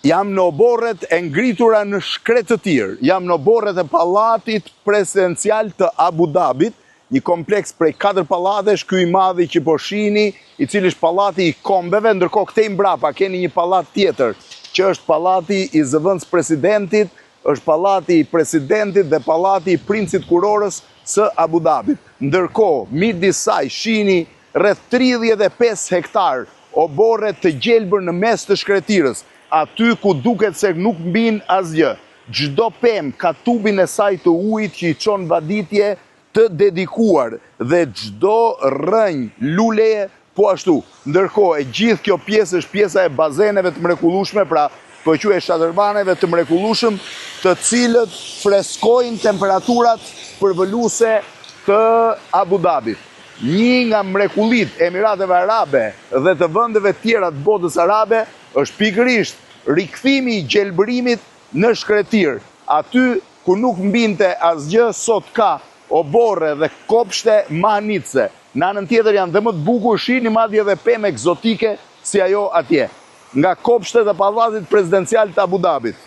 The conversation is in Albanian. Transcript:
Jam në oborret e ngritura në shkretë të tirë. Jam në oborret e pallatit presidencial të Abu Dhabit, një kompleks prej 4 pallatesh, ky i madhi që po shihni, i cili është pallati i kombeve, ndërkohë këtej mbrapa keni një pallat tjetër, që është pallati i zëvendës presidentit, është pallati i presidentit dhe pallati i princit kurorës së Abu Dhabit. Ndërkohë, midis saj shihni rreth 35 hektar oborre të gjelbër në mes të shkretirës, aty ku duket se nuk mbin asgjë. Çdo pemë ka tubin e saj të ujit që i çon vaditje të dedikuar dhe çdo rrënjë luleje po ashtu. Ndërkohë, e gjithë kjo pjesë është pjesa e bazeneve të mrekullueshme, pra po quhet shatërbaneve të mrekullueshëm, të cilët freskojnë temperaturat përvoluese të Abu Dhabit. Një nga mrekullitë e Emirateve Arabe dhe të vendeve tjera të botës arabe është pikërisht rikthimi i gjelbërimit në shkretir. Aty ku nuk mbinte asgjë, sot ka oborre dhe kopshte mahanice. Në anën tjetër janë dhe më të bukur, shihni madje edhe pemë egzotike si ajo atje, nga kopshtet e pallatit presidencial të Abu Dhabit.